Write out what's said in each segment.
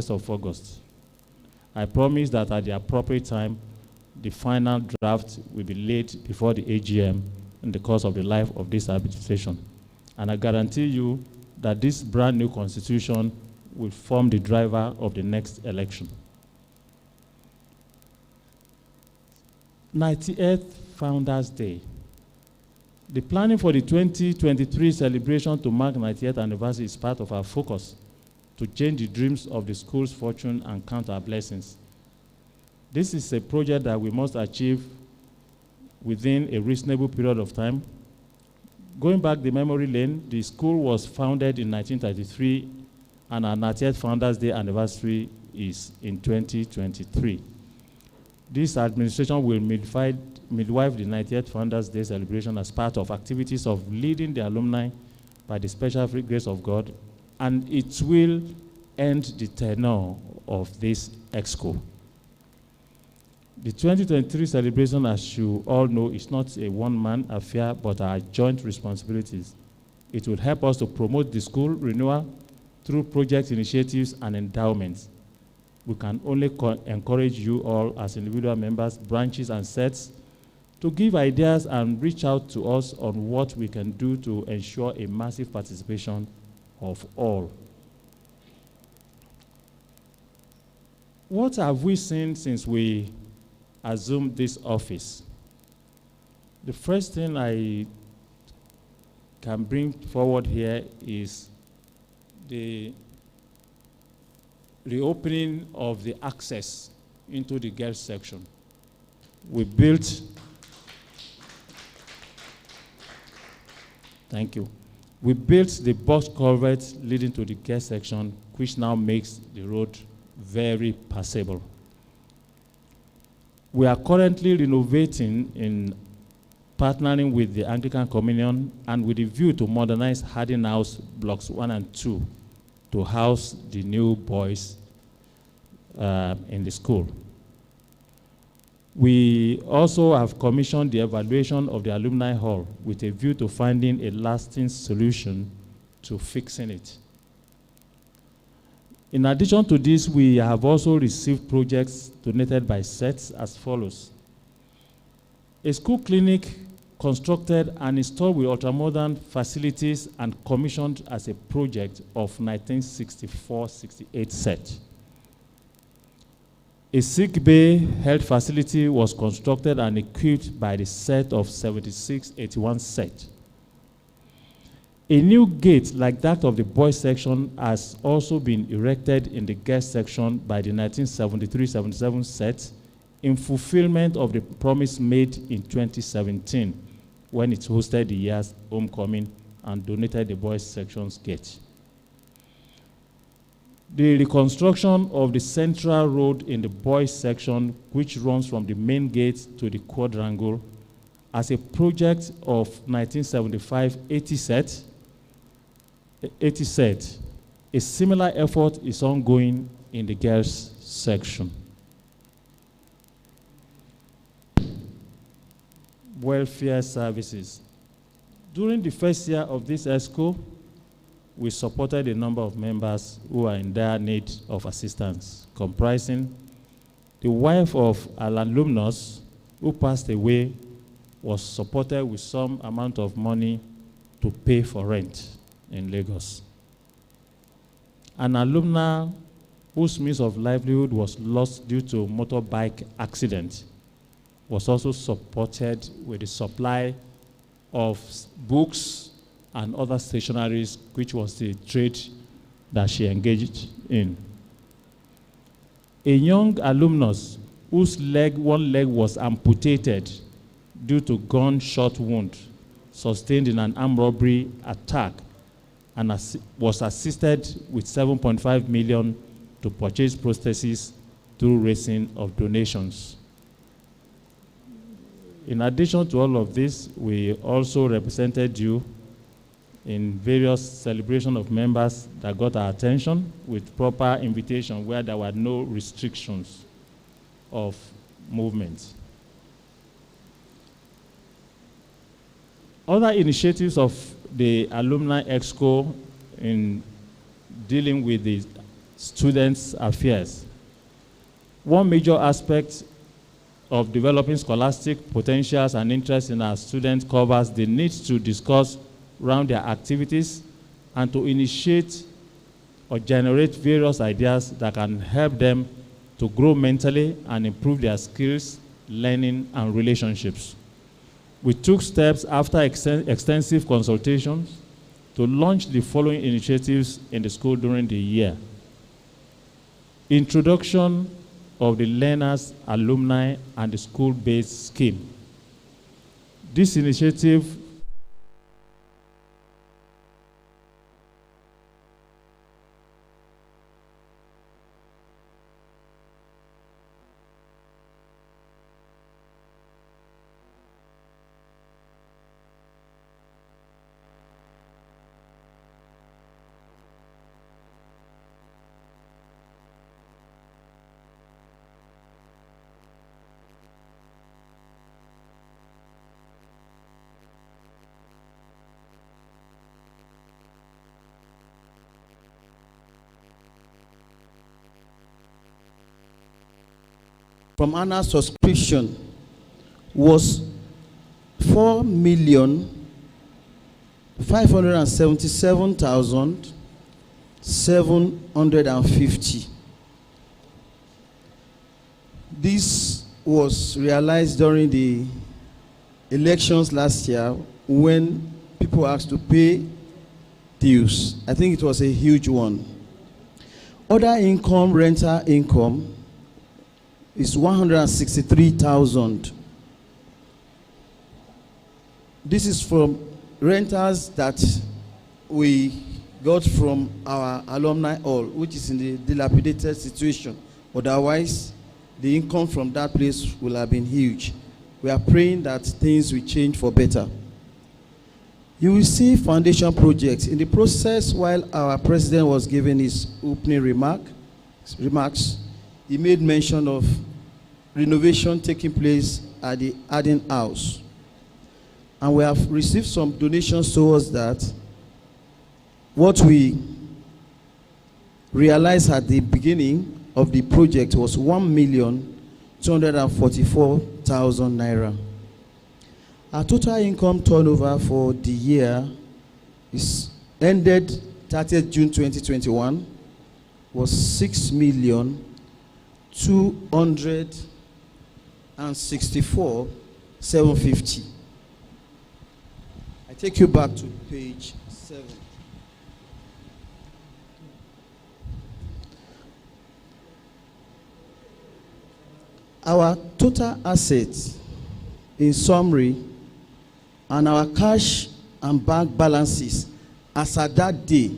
of August. I promise that at the appropriate time, the final draft will be laid before the AGM in the course of the life of this administration. And I guarantee you that this brand new constitution will form the driver of the next election. 98th Founders Day. The planning for the 2023 celebration to mark 98th anniversary is part of our focus to change the dreams of the school's fortune and count our blessings. This is a project that we must achieve within a reasonable period of time. Going back the memory lane, the school was founded in 1933, and our 98th Founders Day anniversary is in 2023. This administration will midwife the 98th Founders Day celebration as part of activities of leading the alumni by the special free grace of God, and it will end the tenure of this exco. The 2023 celebration, as you all know, is not a one-man affair, but our joint responsibilities. It will help us to promote the school renewal through project initiatives and endowments. We can only encourage you all as individual members, branches, and sets to give ideas and reach out to us on what we can do to ensure a massive participation of all. What have we seen since we assumed this office? The first thing I can bring forward here is the reopening of the access into the girls section. We built, thank you. We built the box culvert leading to the girls section, which now makes the road very passable. We are currently renovating in partnering with the Anglican Communion and with a view to modernize Harding House blocks 1 and 2 to house the new boys in the school. We also have commissioned the evaluation of the alumni hall with a view to finding a lasting solution to fixing it. In addition to this, we have also received projects donated by sets as follows. A school clinic constructed and installed with ultramodern facilities and commissioned as a project of 1964-68 set. A sick bay health facility was constructed and equipped by the set of 76-81 set. A new gate like that of the boys section has also been erected in the girls section by the 1973-77 set in fulfillment of the promise made in 2017 when it hosted the year's homecoming and donated the boys section's gate. The reconstruction of the central road in the boys section, which runs from the main gate to the quadrangle, as a project of 1975-80 set, a similar effort is ongoing in the girls section. Welfare services. During the first year of this ESCO, we supported a number of members who are in dire need of assistance, comprising the wife of an alumnus who passed away was supported with some amount of money to pay for rent in Lagos. An alumna whose means of livelihood was lost due to a motorbike accident was also supported with the supply of books and other stationaries, which was the trade that she engaged in. A young alumnus whose one leg was amputated due to gunshot wound sustained in an armed robbery attack and was assisted with 7.5 million to purchase prostheses through raising of donations. In addition to all of this, we also represented you in various celebrations of members that got our attention with proper invitation where there were no restrictions of movement. Other initiatives of the Alumni Exco in dealing with the students' affairs. One major aspect of developing scholastic potentials and interests in our students covers the need to discuss around their activities and to initiate or generate various ideas that can help them to grow mentally and improve their skills, learning, and relationships. We took steps after extensive consultations to launch the following initiatives in the school during the year. Introduction of the learners, alumni, and the school-based scheme. This initiative from annual subscription was 4,577,750. This was realized during the elections last year when people asked to pay dues. I think it was a huge one. Other income, rental income, is 163,000. This is from rentals that we got from our alumni hall, which is in the dilapidated situation. Otherwise, the income from that place will have been huge. We are praying that things will change for better. You will see foundation projects. In the process, while our president was giving his opening remarks, he made mention of renovation taking place at the Arden House. And we have received some donations towards that. What we realized at the beginning of the project was 1,244,000 naira. Our total income turnover for the year is ended 30th June 2021 was 6,264,750. I take you back to page 7. Our total assets, in summary, and our cash and bank balances as at that day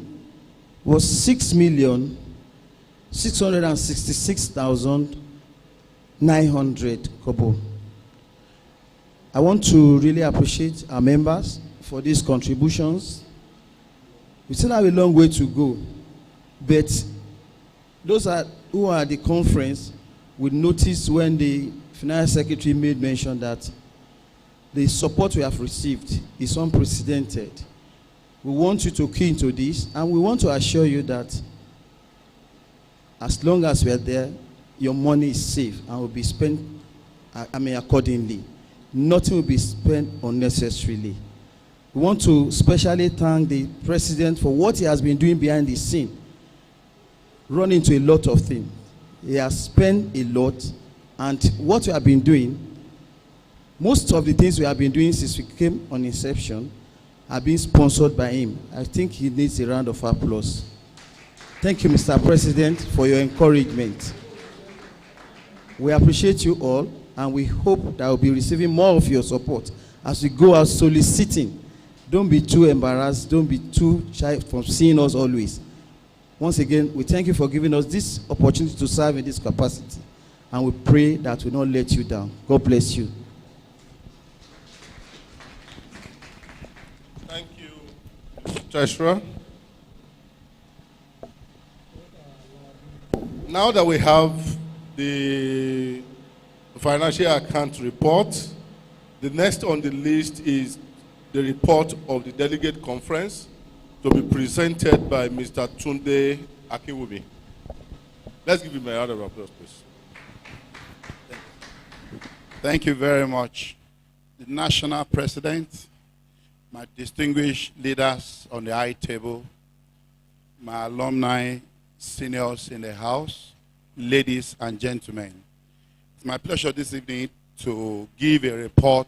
was 6,666,900 kobo. I want to really appreciate our members for these contributions. We still have a long way to go, but those who are at the conference will notice when the Finance Secretary made mention that the support we have received is unprecedented. We want you to key into this, and we want to assure you that as long as we are there, your money is safe and will be spent accordingly. Nothing will be spent unnecessarily. We want to especially thank the President for what he has been doing behind the scene, running into a lot of things. He has spent a lot, and what we have been doing, most of the things we have been doing since we came on inception have been sponsored by him. I think he needs a round of applause. Thank you, Mr. President, for your encouragement. We appreciate you all, and we hope that we'll be receiving more of your support as we go out soliciting. Don't be too embarrassed. Don't be too shy from seeing us always. Once again, we thank you for giving us this opportunity to serve in this capacity, and we pray that we will not let you down. God bless you. Thank you, Treasurer. Now that we have the financial account report, the next on the list is the report of the delegate conference to be presented by Mr. Tunde Akinwumi. Let's give him a round of applause, please. Thank you very much. The national president, my distinguished leaders on the high table, my alumni, seniors in the house, ladies and gentlemen. It's my pleasure this evening to give a report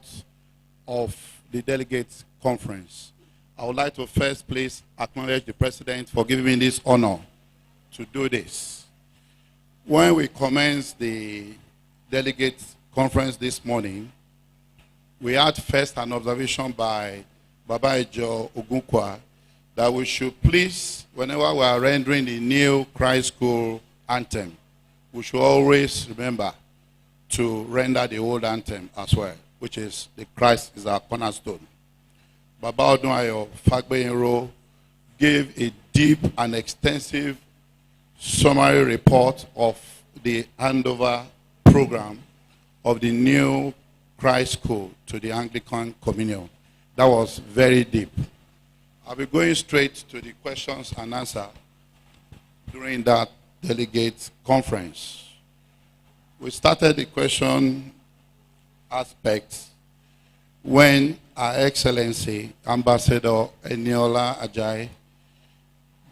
of the delegates conference. I would like to first please acknowledge the president for giving me this honor to do this. When we commenced the delegates conference this morning, we had first an observation by Baba Ejo Ogunkwa that we should please, whenever we are rendering the new Christ School anthem, we should always remember to render the old anthem as well, which is the Christ is our cornerstone. Baba Odunayo Fagbenro gave a deep and extensive summary report of the handover program of the new Christ School to the Anglican Communion. That was very deep. I'll be going straight to the questions and answers during that delegate conference. We started the question aspects when Our Excellency Ambassador Eniola Ajayi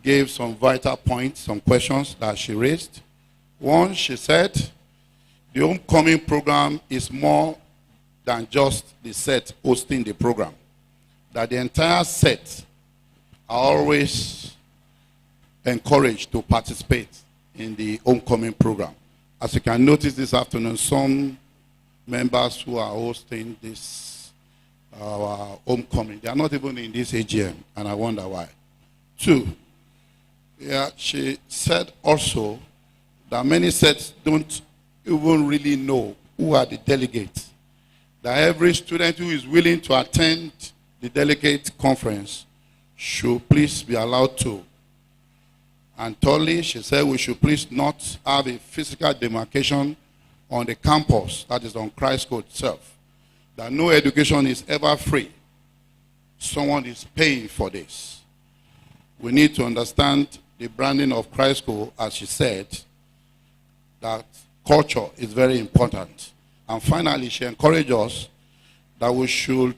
gave some vital points, some questions that she raised. One, she said, the homecoming program is more than just the set hosting the program. That the entire set are always encouraged to participate in the homecoming program. As you can notice this afternoon, some members who are hosting this homecoming, they are not even in this AGM, and I wonder why. Two, yeah, she said also that many sets don't even really know who are the delegates. That every student who is willing to attend the delegate conference should please be allowed to. And thirdly, she said we should please not have a physical demarcation on the campus, that is on Christ School itself. That no education is ever free. Someone is paying for this. We need to understand the branding of Christ School, as she said, that culture is very important. And finally, she encouraged us that we should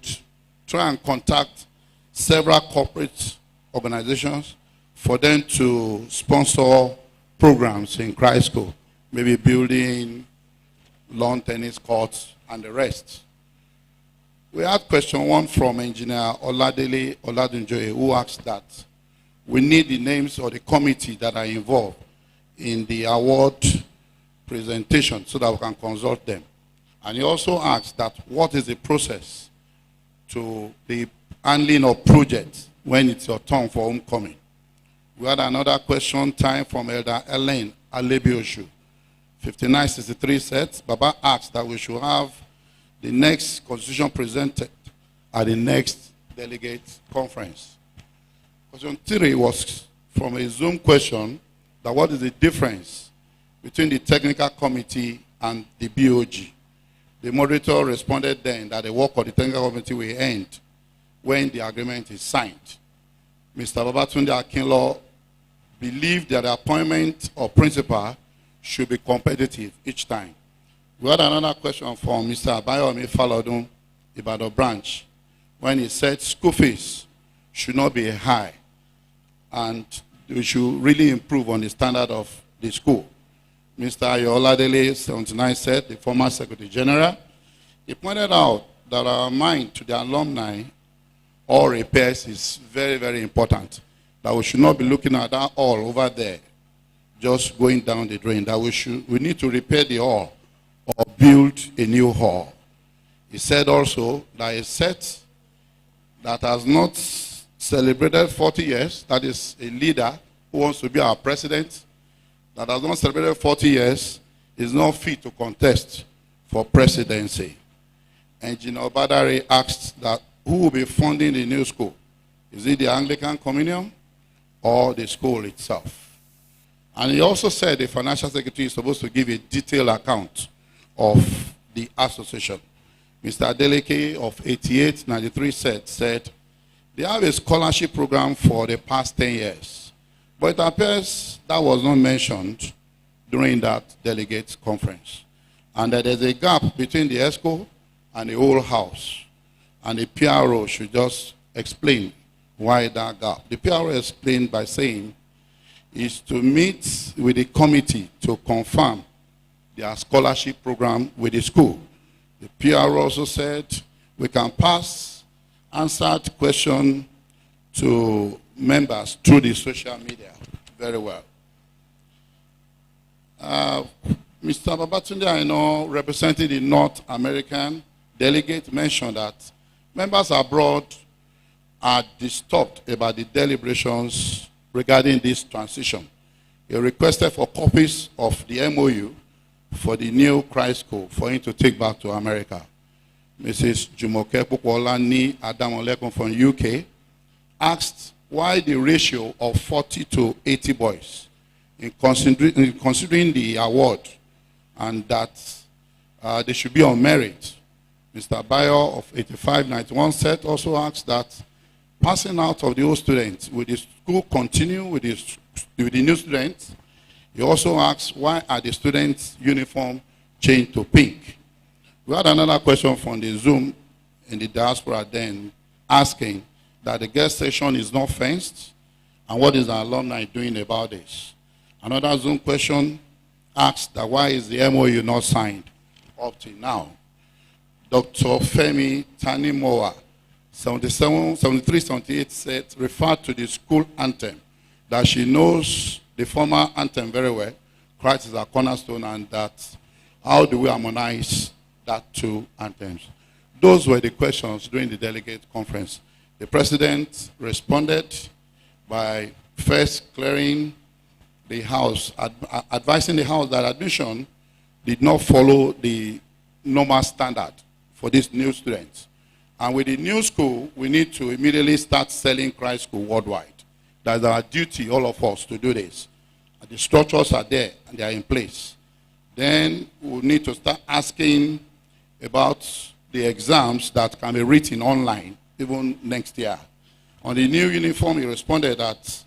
try and contact several corporate organizations for them to sponsor programs in Christ School, maybe building lawn tennis courts and the rest. We had question one from Engineer Oladele Oladunjoye, who asked that we need the names of the committee that are involved in the award presentation so that we can consult them. And he also asked that what is the process to the handling of projects when it's your turn for homecoming. We had another question time from Elder Elaine Alebioshu. 5963 sets. Baba asked that we should have the next constitution presented at the next delegate conference. Question 3 was from a Zoom question that what is the difference between the technical committee and the BOG. The moderator responded then that the work of the technical committee will end when the agreement is signed. Mr. Babatunde Akinlaw believed that the appointment of principal should be competitive each time. We had another question from Mr. Abayomi Falodun, Ibadan branch, when he said school fees should not be high and we should really improve on the standard of the school. Mr. Ayoladele 79 said, the former Secretary General, he pointed out that our mind to the alumni or repairs is very, very important. That we should not be looking at that all over there, just going down the drain. That we need to repair the hall or build a new hall. He said also that a set that has not celebrated 40 years, that is a leader who wants to be our president, that has not celebrated 40 years, is not fit to contest for presidency. Engineer Badari asked that who will be funding the new school? Is it the Anglican Communion or the school itself? And he also said the financial secretary is supposed to give a detailed account of the association. Mr. Adeleke of 8893 said they have a scholarship program for the past 10 years. But it appears that was not mentioned during that delegate conference. And that there's a gap between the ESCO and the whole House. And the PRO should just explain why that gap. The PRO explained by saying is to meet with the committee to confirm their scholarship program with the school. The PRO also said we can pass answered question to members through the social media. Very well. Mr. Babatunde, I know, representing the North American delegate, mentioned that members abroad are disturbed about the deliberations regarding this transition. He requested for copies of the MOU for the new Christ School for him to take back to America. Mrs. Jumoke Pukwolani Adamolekun from UK asked why the ratio of 40 to 80 boys in considering the award, and that they should be on merit. Mr. Bayo of 8591 said also asked that passing out of the old students, will the school continue with the new students? He also asked why are the students' uniform changed to pink? We had another question from the Zoom in the diaspora then asking that the guest station is not fenced, and what is the alumni doing about this? Another Zoom question asked that why is the MOU not signed up to now? Dr. Femi Tanimoa, 73-78 said, referred to the school anthem, that she knows the former anthem very well, Christ is our cornerstone, and that how do we harmonize that two anthems? Those were the questions during the delegate conference. The president responded by first clearing the House, advising the House that admission did not follow the normal standard for these new students. And with the new school, we need to immediately start selling Christ School worldwide. That's our duty, all of us, to do this. And the structures are there, and they are in place. Then we need to start asking about the exams that can be written online, even next year. On the new uniform, he responded that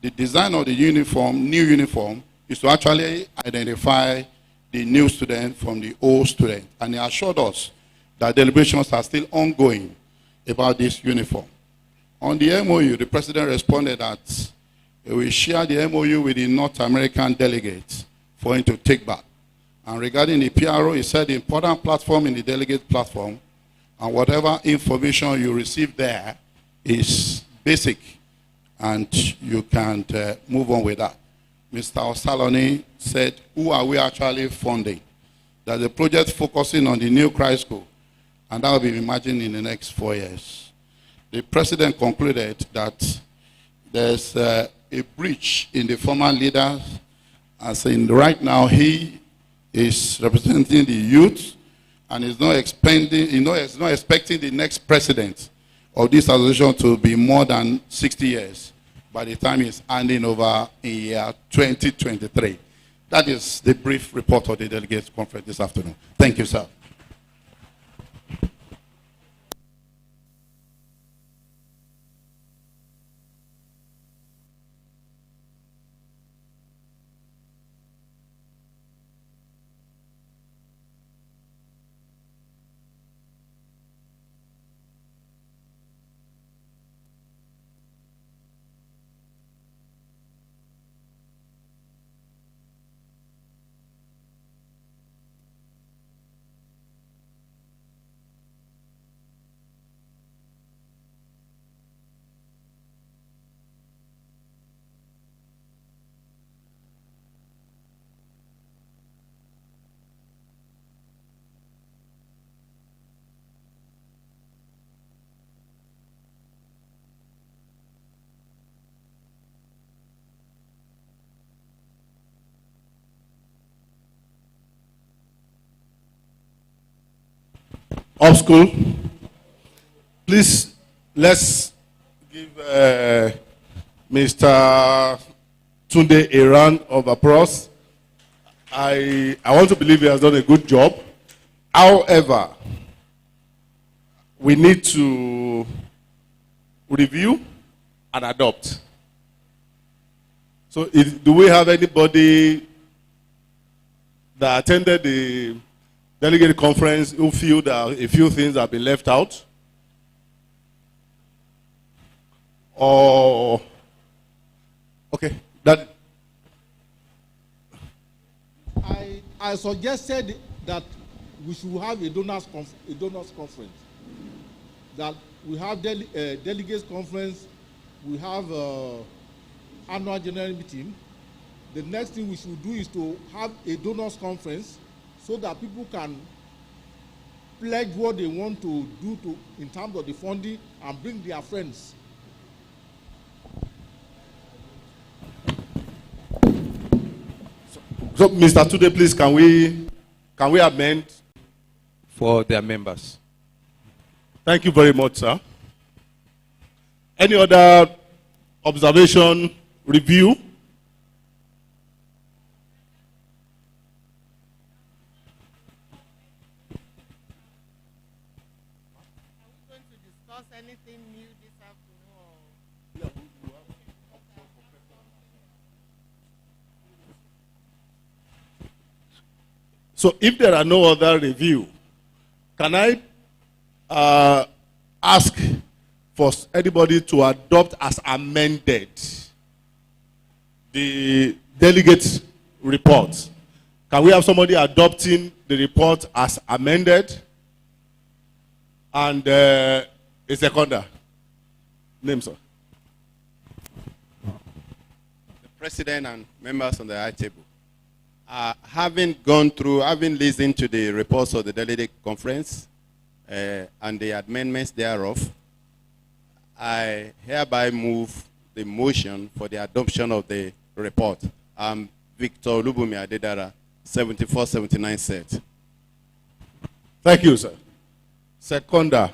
the design of the uniform, new uniform, is to actually identify the new student from the old student. And he assured us that deliberations are still ongoing about this uniform. On the MOU, the president responded that he will share the MOU with the North American delegates for him to take back. And regarding the PRO, he said the important platform in the delegate platform, and whatever information you receive there is basic, and you can move on with that. Mr. Osaloni said, who are we actually funding? That the project focusing on the new Christ School, and that will be imagined in the next 4 years. The president concluded that there's a breach in the former leader, as in right now he is representing the youth, and is not expecting the next president of this association to be more than 60 years by the time he's handing over in year 2023. That is the brief report of the delegates conference this afternoon. Thank you, sir. Of school, please, let's give Mr. Tunde a round of applause. I want to believe he has done a good job. However, we need to review and adopt. So do we have anybody that attended the delegate conference who feel that a few things have been left out? Or, okay, that. I suggested that we should have a donors conference. That we have delegates conference, we have annual general meeting. The next thing we should do is to have a donors conference so that people can pledge what they want to do in terms of the funding and bring their friends. So, Mr. Tunde, please, can we amend for their members? Thank you very much, sir. Any other observation, review? Anything new this afternoon? So if there are no other review, can I ask for anybody to adopt as amended the delegates report? Can we have somebody adopting the report as amended? And a seconder. Name, sir. The President and members on the high table. Having gone through, having listened to the reports of the delegate conference and the amendments thereof, I hereby move the motion for the adoption of the report. Victor Lubumi Adedara, 7479 set. Thank you, sir. Seconder.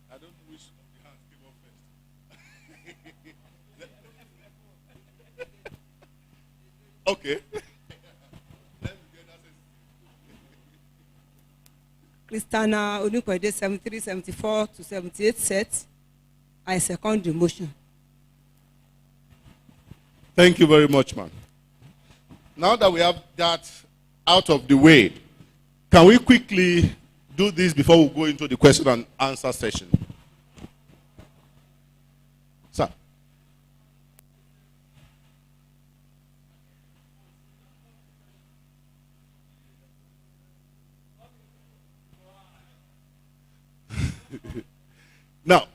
I don't know which of the hands came up first. Okay. Christiana Onukwede, 73, 74 to 78 set. I second the motion. Thank you very much, ma'am. Now that we have that out of the way, can we quickly do this before we go into the question and answer session? Sir. Now,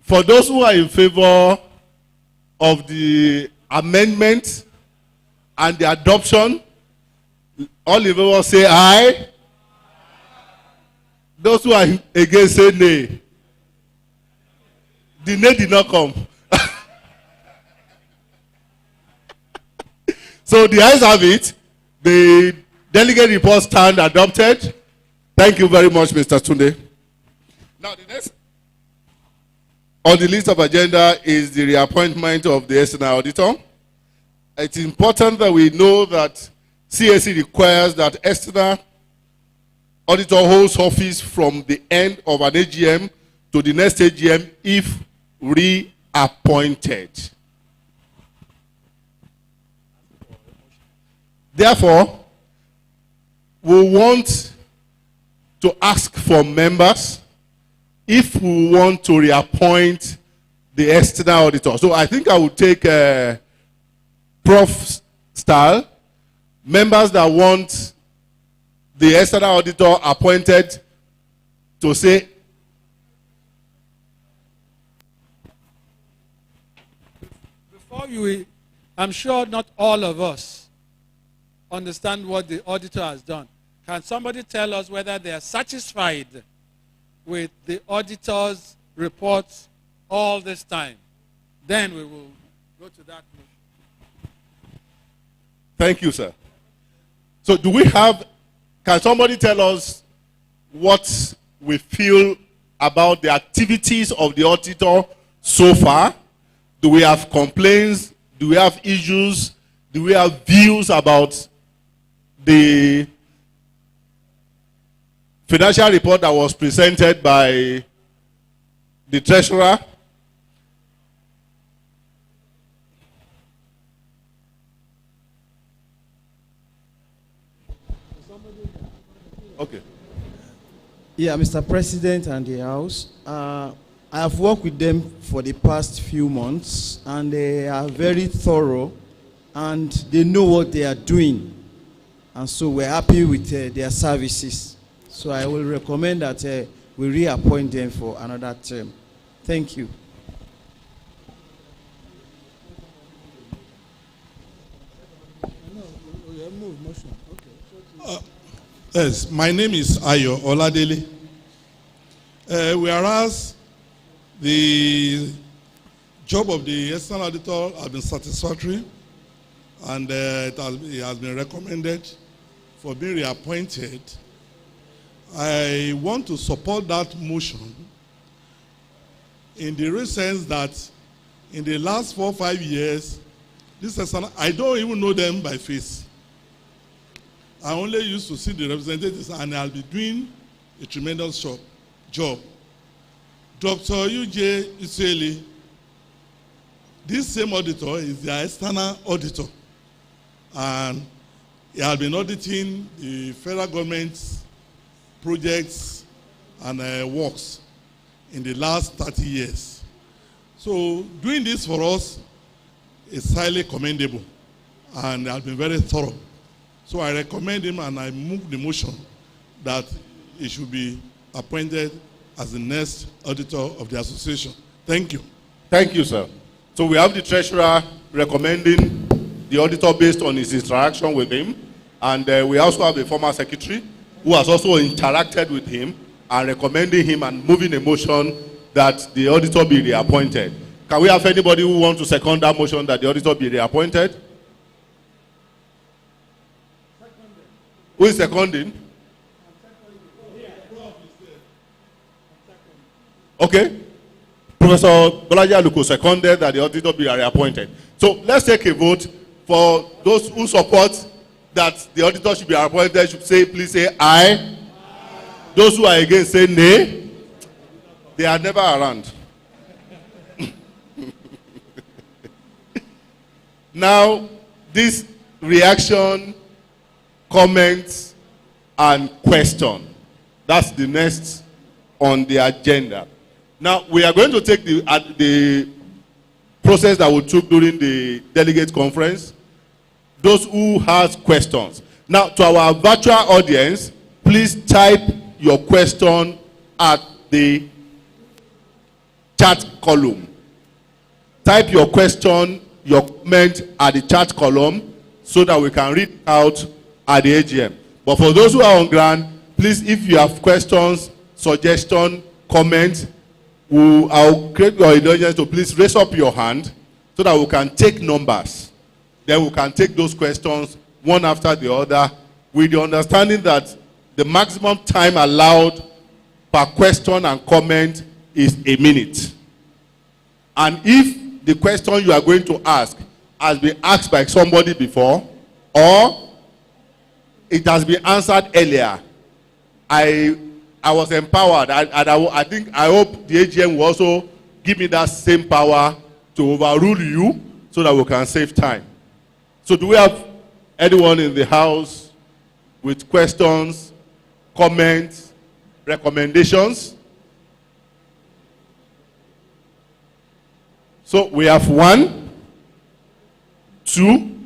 for those who are in favor of the amendment and the adoption, all in favor say aye. Those who are against say nay. The nay did not come. So the ayes have it. The delegate report stand adopted. Thank you very much, Mr. Tunde. Now the next on the list of agenda is the reappointment of the external auditor. It's important that we know that CAC requires that external auditor holds office from the end of an AGM to the next AGM if reappointed. Therefore, we want to ask for members if we want to reappoint the external auditor. So I think I will take Prof style. Members that want the external auditor appointed to say, before you, I'm sure not all of us understand what the auditor has done. Can somebody tell us whether they are satisfied with the auditor's reports all this time? Then we will go to that motion. Thank you, sir. So do we have, can somebody tell us what we feel about the activities of the auditor so far? Do we have complaints? Do we have issues? Do we have views about the financial report that was presented by the treasurer? Okay. Yeah, Mr. President and the House, I have worked with them for the past few months, and they are very thorough, and they know what they are doing. And so we're happy with their services. So I will recommend that we reappoint them for another term. Thank you. Yes, my name is Ayo Oladele. Whereas the job of the external auditor has been satisfactory, and it has been recommended for being reappointed, I want to support that motion in the real sense that in the last 4 or 5 years, this external, I don't even know them by face. I only used to see the representatives, and I'll be doing a tremendous job. Dr. U.J. Iseli, this same auditor is the external auditor, and he has been auditing the federal government's projects and works in the last 30 years. So doing this for us is highly commendable, and has been very thorough. So I recommend him, and I move the motion that he should be appointed as the next auditor of the association. Thank you. Thank you, sir. So we have the treasurer recommending the auditor based on his interaction with him, and we also have a former secretary who has also interacted with him and recommending him and moving a motion that the auditor be reappointed. Can we have anybody who wants to second that motion that the auditor be reappointed? Who is seconding? Okay. Professor Bolaji Aluko seconded that the auditor be reappointed. So let's take a vote. For those who support that the auditor should be appointed, should say, please say aye. Aye. Those who are against say nay. They are never around. Now, this reaction, comments, and question. That's the next on the agenda. Now, we are going to take the process that we took during the delegate conference. Those who has questions. Now, to our virtual audience, please type your question at the chat column. Type your question, your comment at the chat column so that we can read out at the AGM. But for those who are on ground, please, if you have questions, suggestions, comments, I'll create your indulgence to please raise up your hand so that we can take numbers. Then we can take those questions one after the other with the understanding that the maximum time allowed per question and comment is a minute. And if the question you are going to ask has been asked by somebody before, or it has been answered earlier, I was empowered. I hope the AGM will also give me that same power to overrule you so that we can save time. So do we have anyone in the house with questions, comments, recommendations? So we have 1, 2,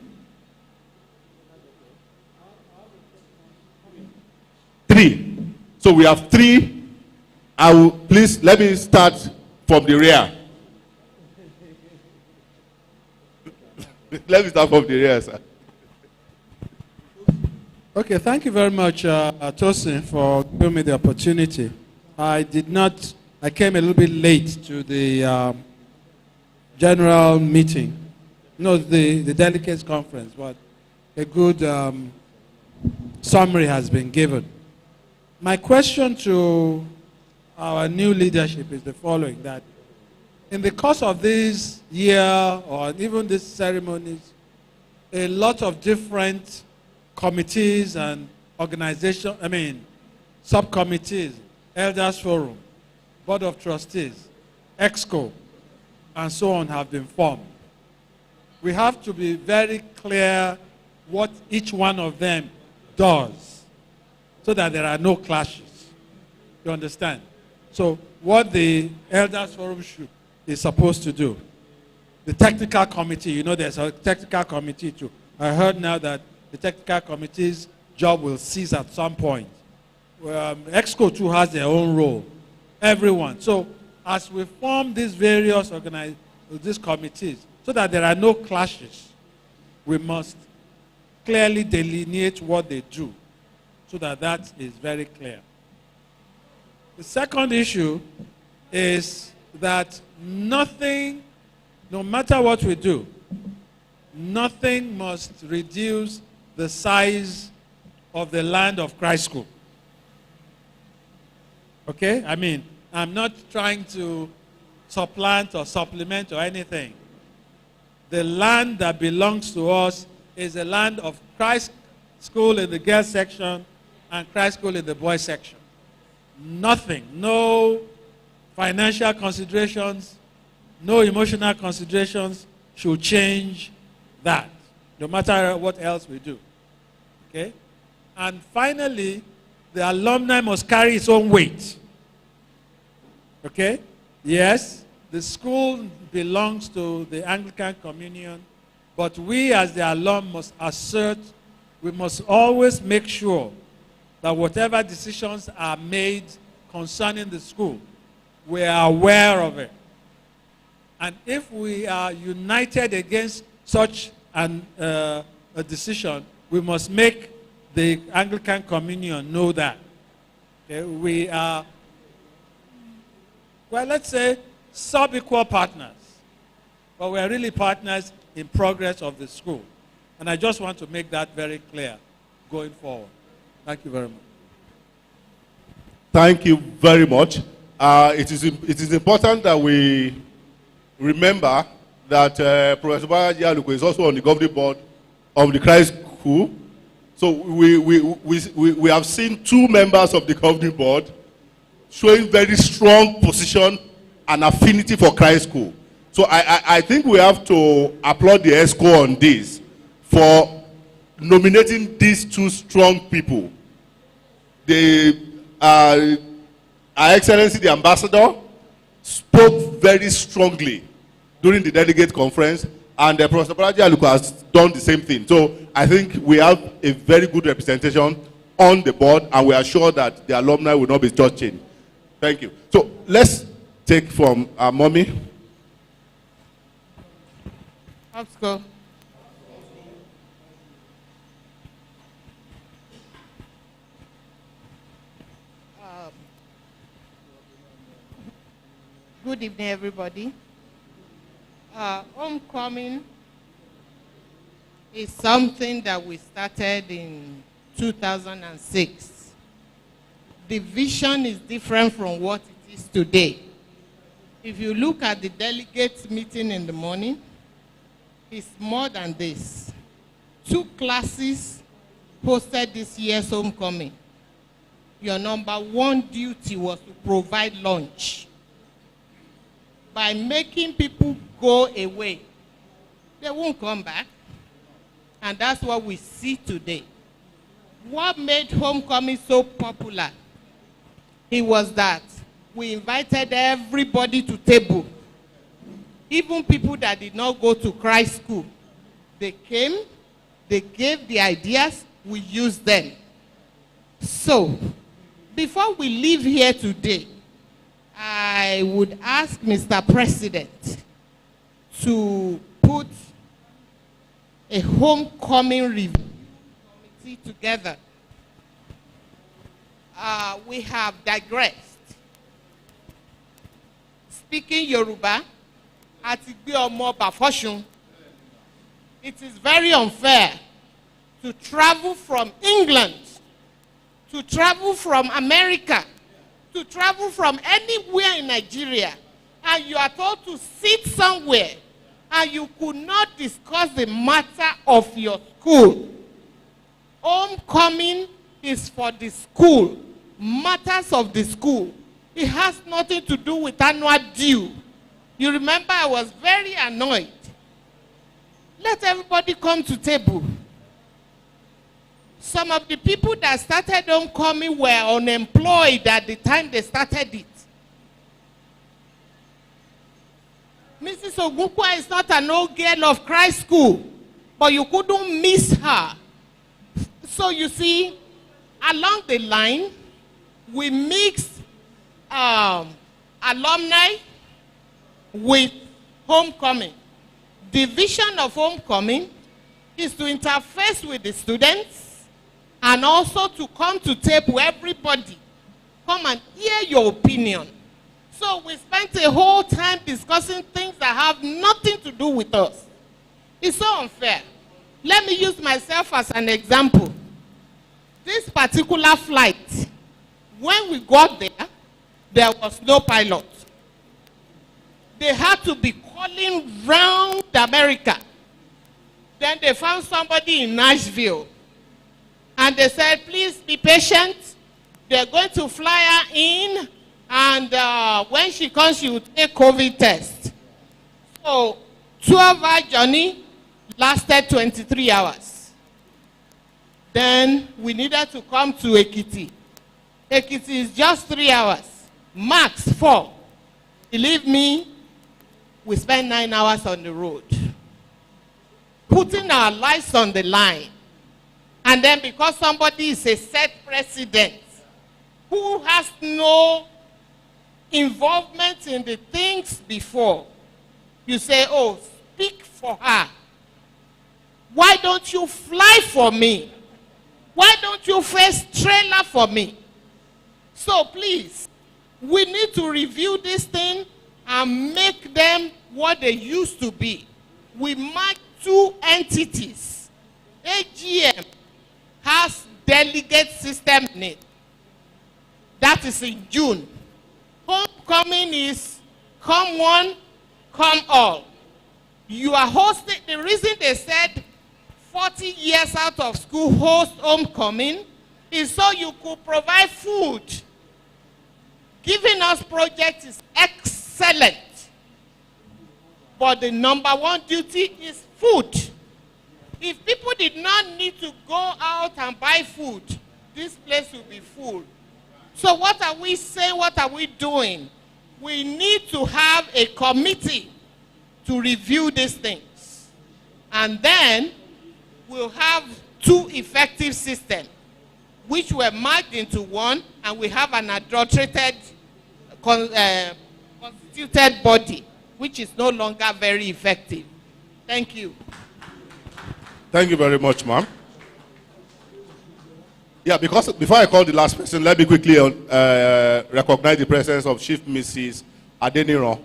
3. So we have 3. Please let me start from the rear. Let me start from the rear, sir. Okay, thank you very much, Tosin, for giving me the opportunity. I came a little bit late to the general meeting, no, the delegates conference, but a good summary has been given. My question to our new leadership is the following, that in the course of this year or even these ceremonies, a lot of different committees and organizations, subcommittees, Elders Forum, Board of Trustees, EXCO, and so on have been formed. We have to be very clear what each one of them does. so that there are no clashes. You understand? So what the Elders Forum is supposed to do, the technical committee, you know there's a technical committee too. I heard now that the technical committee's job will cease at some point. EXCO too has their own role. Everyone. So as we form these various these committees, so that there are no clashes, we must clearly delineate what they do, so that that is very clear. The second issue is that nothing, no matter what we do, nothing must reduce the size of the land of Christ School. Okay? I mean, I'm not trying to supplant or supplement or anything. The land that belongs to us is the land of Christ School in the girls section and Christ School in the boys section. Nothing, no financial considerations, no emotional considerations should change that, no matter what else we do. Okay? And finally, the alumni must carry its own weight. Okay? Yes, the school belongs to the Anglican Communion, but we as the alum must assert, we must always make sure that whatever decisions are made concerning the school, we are aware of it. And if we are united against such a decision, we must make the Anglican Communion know that. Okay? We are, well, let's say, sub-equal partners. But we are really partners in progress of the school. And I just want to make that very clear going forward. Thank you very much. Thank you very much. It is important that we remember that Professor Balaji Aluko is also on the governing board of the Christ School. So we have seen two members of the governing board showing very strong position and affinity for Christ School. So I think we have to applaud the ESCO on this for nominating these two strong people. Our Excellency the Ambassador spoke very strongly during the delegate conference, and Professor Balaji Aluko has done the same thing. So I think we have a very good representation on the board, and we are sure that the alumni will not be judged. Thank you. So let's take from our mommy. Let's go. Good evening, everybody. Homecoming is something that we started in 2006. The vision is different from what it is today. If you look at the delegates meeting in the morning, it's more than this. 2 classes hosted this year's homecoming. Your number 1 duty was to provide lunch. By making people go away, they won't come back. And that's what we see today. What made homecoming so popular? It was that we invited everybody to table. Even people that did not go to Christ School. They came, they gave the ideas, we used them. So, before we leave here today, I would ask Mr. President to put a homecoming review committee together. We have digressed. Speaking Yoruba, it is very unfair to travel from England, to travel from America, to travel from anywhere in Nigeria, and you are told to sit somewhere and you could not discuss the matter of your school. Homecoming is for the school, matters of the school. It has nothing to do with annual due. You remember I was very annoyed. Let everybody come to table. Some of the people that started homecoming were unemployed at the time they started it. Mrs. Ogukwa is not an old girl of Christ School, but you couldn't miss her. So you see, along the line, we mixed alumni with homecoming. The vision of homecoming is to interface with the students and also to come to table everybody. Come and hear your opinion. So we spent a whole time discussing things that have nothing to do with us. It's so unfair. Let me use myself as an example. This particular flight, when we got there was no pilot. They had to be calling round America. Then they found somebody in Nashville. And they said, please be patient. They're going to fly her in. And when she comes, she will take COVID test. So 12-hour journey lasted 23 hours. Then we needed to come to Ekiti. Ekiti is just 3 hours, max 4. Believe me, we spent 9 hours on the road, putting our lives on the line. And then because somebody is a set president who has no involvement in the things before, you say, oh, speak for her. Why don't you fly for me? Why don't you face trailer for me? So please, we need to review this thing and make them what they used to be. We mark 2 entities. AGM has delegate system in it. That is in June. Homecoming is come one, come all. You are hosting, the reason they said 40 years out of school host homecoming is so you could provide food. Giving us project is excellent. But the #1 duty is food. If people did not need to go out and buy food, this place will be full. So what are we saying? What are we doing? We need to have a committee to review these things. And then we'll have 2 effective systems, which were merged into one, and we have an adulterated, constituted body, which is no longer very effective. Thank you. Thank you very much, ma'am. Yeah, because before I call the last person, let me quickly recognize the presence of Chief Mrs. Adeniran.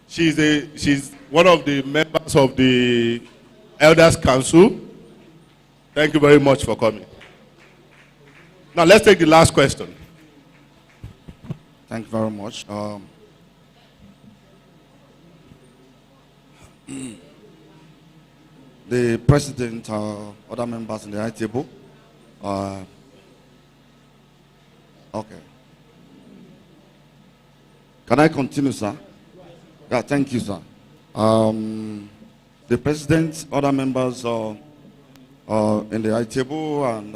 She's one of the members of the Elders Council. Thank you very much for coming. Now let's take the last question. Thank you very much. The president, other members in the high table. Okay. Can I continue, sir? Yeah, thank you, sir. The president, other members in the high table, and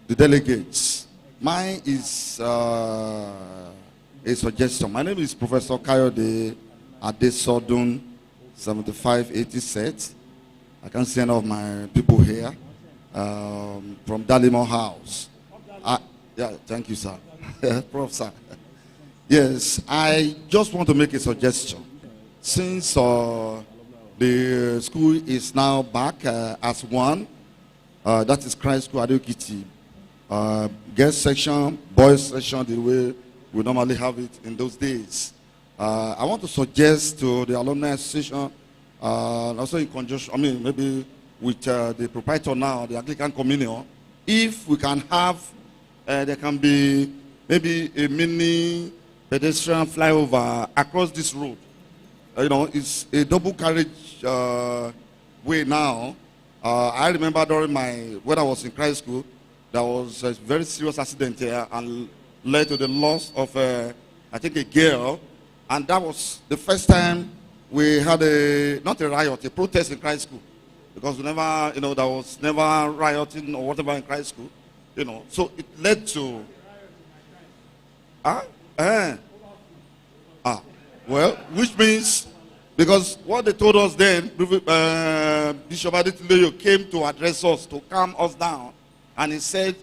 the delegates. Mine is a suggestion. My name is Professor Kayode Adesodun, 7580 set. I can see any of my people here from Dalimo House. Yeah, thank you, sir. Prof, sir. Yes, I just want to make a suggestion. Since the school is now back as one, that is Christ School at Ekiti. Girls section, boys section, the way we normally have it in those days. I want to suggest to the alumni association, also in conjunction, maybe with the proprietor now, the Anglican Communion, if we can have, there can be maybe a mini pedestrian flyover across this road. It's a double carriage way now. I remember when I was in Christ School, there was a very serious accident here and led to the loss of, I think, a girl. And that was the first time we had not a riot, a protest in Christ School. because we never, there was never rioting or whatever in Christ school, So it led to, well, which means, because what they told us then, Bishop Adetileyo came to address us, to calm us down, and he said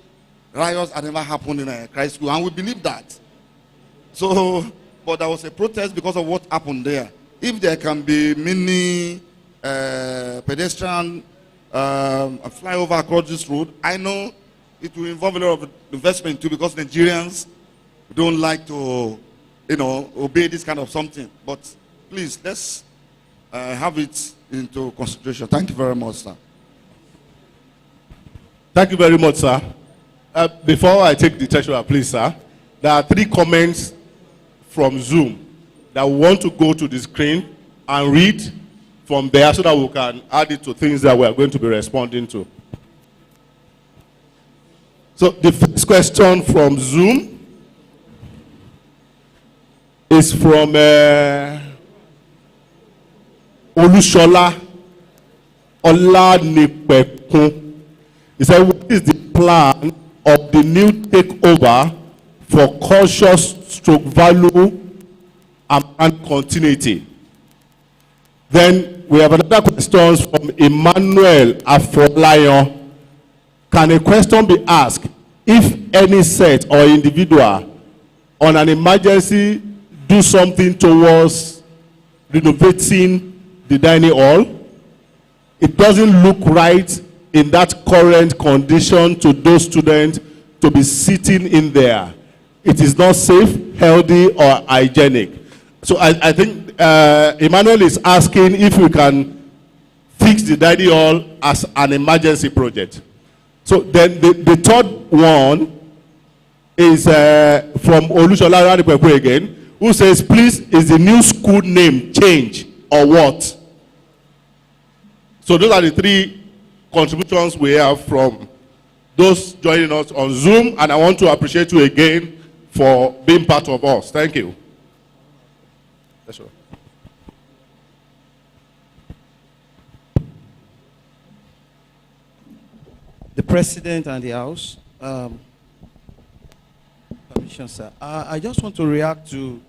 riots had never happened in Christ school, and we believe that. So, but there was a protest because of what happened there. If there can be mini pedestrian flyover across this road, I know it will involve a lot of investment too, because Nigerians don't like to, obey this kind of something. But please, let's have it into consideration. Thank you very much, sir. Thank you very much, sir. Before I take the treasurer, please, sir, there are 3 comments from Zoom that we want to go to the screen and read from there so that we can add it to things that we are going to be responding to. So the first question from Zoom is from Olushola Olanipekun. He said, what is the plan of the new takeover for cautious/value and continuity? Then we have another question from Emmanuel Afolayan. Can a question be asked if any set or individual on an emergency do something towards renovating the dining hall? It doesn't look right in that current condition to those students to be sitting in there. It is not safe, healthy, or hygienic. So I think Emmanuel is asking if we can fix the dining hall as an emergency project. So then the third one is from Olushola Radipekwe again, who says, please, is the new school name change or what? So those are the 3 contributions we have from those joining us on Zoom, and I want to appreciate you again for being part of us. Thank you. Yes, sir. The President and the House, permission, sir. I just want to react to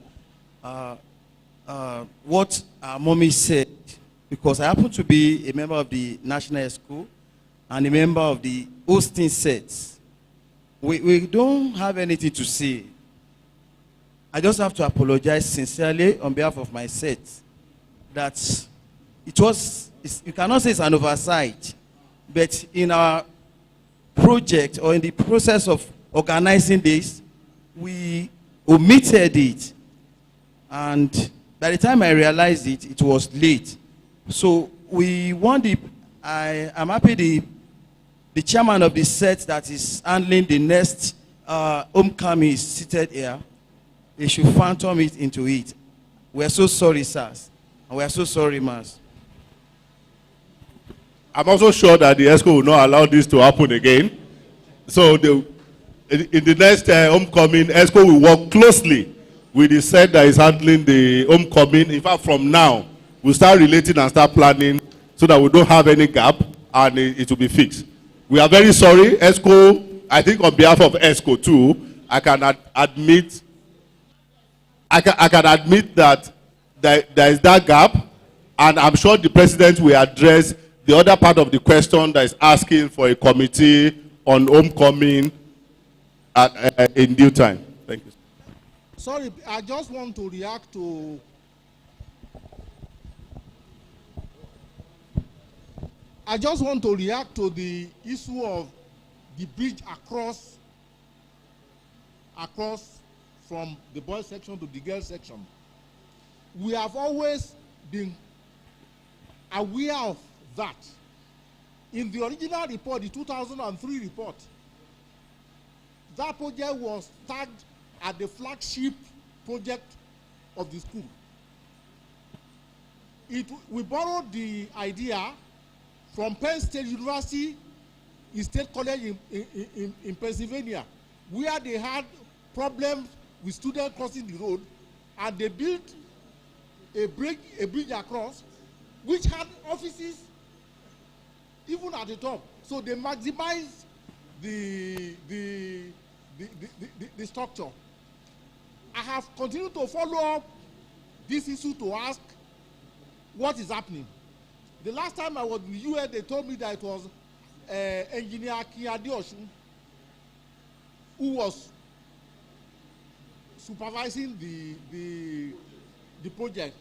what our mommy said, because I happen to be a member of the National School and a member of the hosting sets. We don't have anything to say. I just have to apologize sincerely on behalf of my set that you cannot say it's an oversight, but in our project or in the process of organizing this, we omitted it. And by the time I realized it, it was late. So we want I'm happy the chairman of the set that is handling the next homecoming is seated here. They should phantom it into it. We are so sorry, sirs. And we are so sorry, Mas. I'm also sure that the ESCO will not allow this to happen again. So in the next homecoming, ESCO will work closely with the set that is handling the homecoming. In fact, from now, we'll start relating and start planning so that we don't have any gap and it will be fixed. We are very sorry, ESCO. I think on behalf of ESCO too, I can admit that there is that gap, and I'm sure the president will address the other part of the question that is asking for a committee on homecoming in due time. Thank you. Sorry, I just want to react to the issue of the bridge across from the boys section to the girls section. We have always been aware of that. In the original report, the 2003 report, that project was tagged as the flagship project of the school. We borrowed the idea from Penn State University, State College in Pennsylvania, where they had problems with students crossing the road, and they built a bridge across, which had offices even at the top. So they maximize the structure. I have continued to follow up this issue to ask what is happening. The last time I was in the US, they told me that it was engineer Kiyade Osun who was supervising the project.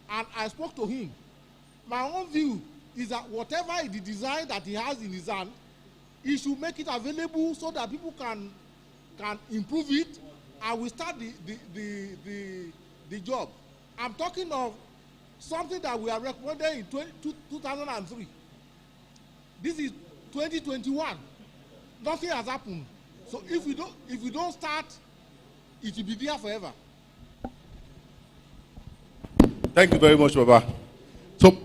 And I spoke to him. My own view is that whatever is the design that he has in his hand, he should make it available so that people can improve it and we start the job. I'm talking of something that we are recommended in 2003. This is 2021. Nothing has happened. So if we don't start, it will be there forever. Thank you very much, Baba. So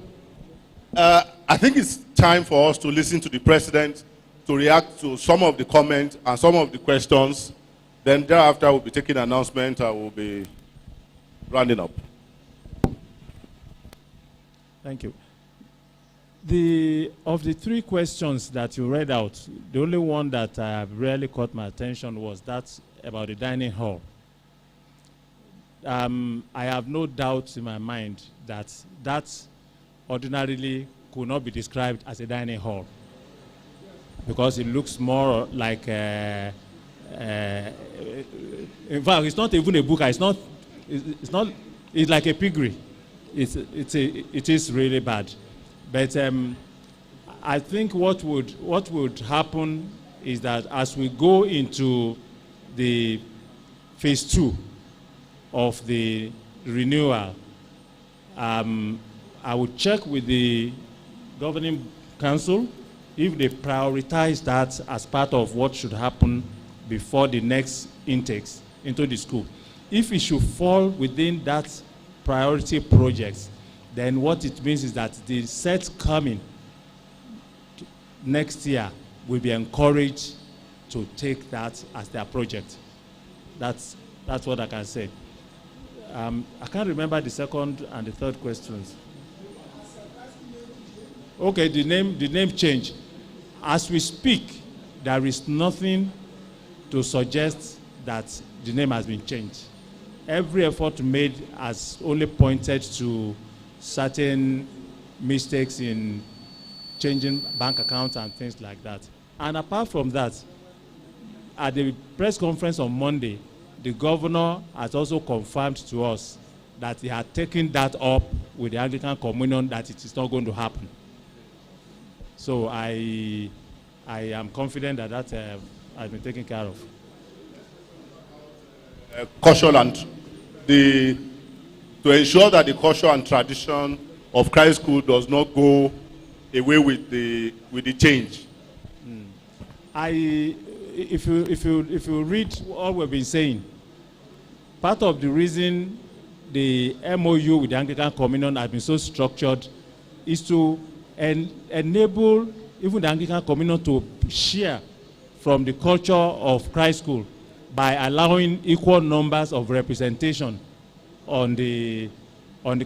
I think it's time for us to listen to the president to react to some of the comments and some of the questions. Then thereafter, we'll be taking an announcement and we'll be rounding up. Thank you. Of the three questions that you read out, the only one that really caught my attention was that about the dining hall. I have no doubt in my mind that that ordinarily could not be described as a dining hall because it looks more like in fact, it's not even a buka. It's like a piggery. It is really bad. But I think what would happen is that as we go into the phase 2 of the renewal, I would check with the governing council if they prioritize that as part of what should happen before the next intakes into the school. If it should fall within that priority projects, then what it means is that the sets coming next year will be encouraged to take that as their project. That's what I can say. I can't remember the second and the third questions. Okay, the name change. As we speak, there is nothing to suggest that the name has been changed. Every effort made has only pointed to certain mistakes in changing bank accounts and things like that. And apart from that, at the press conference on Monday, the governor has also confirmed to us that he had taken that up with the Anglican Communion, that it is not going to happen. So I am confident that that has been taken care of. Culture and to ensure that the culture and tradition of Christ School does not go away with the change. If you read all we've been saying, part of the reason the MOU with the Anglican Communion has been so structured is to enable even the Anglican Communion to share from the culture of Christ School by allowing equal numbers of representation on the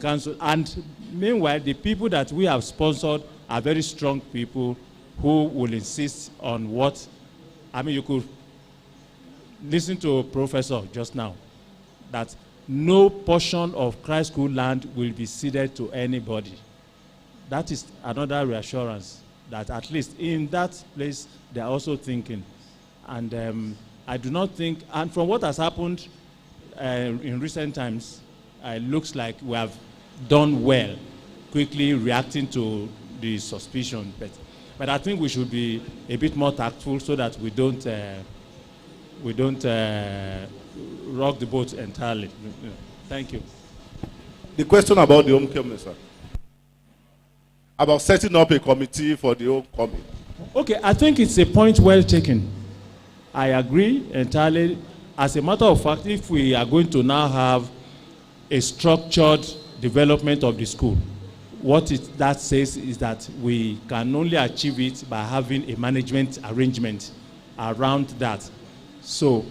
council. And meanwhile, the people that we have sponsored are very strong people who will insist on what, I mean, you could listen to a professor just now, that no portion of Christ School land will be ceded to anybody. That is another reassurance that at least in that place, they're also thinking. And I do not think, and from what has happened in recent times, it looks like we have done well, quickly reacting to the suspicion. But I think we should be a bit more tactful so that we don't rock the boat entirely. Thank you. The question about the homecoming, sir. About setting up a committee for the homecoming. Okay, I think it's a point well taken. I agree entirely. As a matter of fact, if we are going to now have a structured development of the school, what that says is that we can only achieve it by having a management arrangement around that. So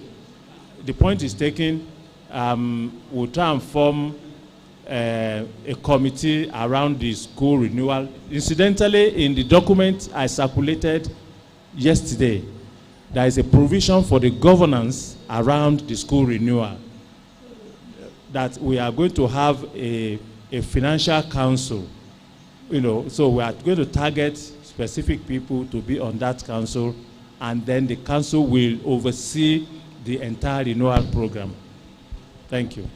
the point is taken. We'll try and form a committee around the school renewal. Incidentally, in the document I circulated yesterday, there is a provision for the governance around the school renewal, that we are going to have a financial council, so we are going to target specific people to be on that council, and then the council will oversee the entire renewal program. Thank you.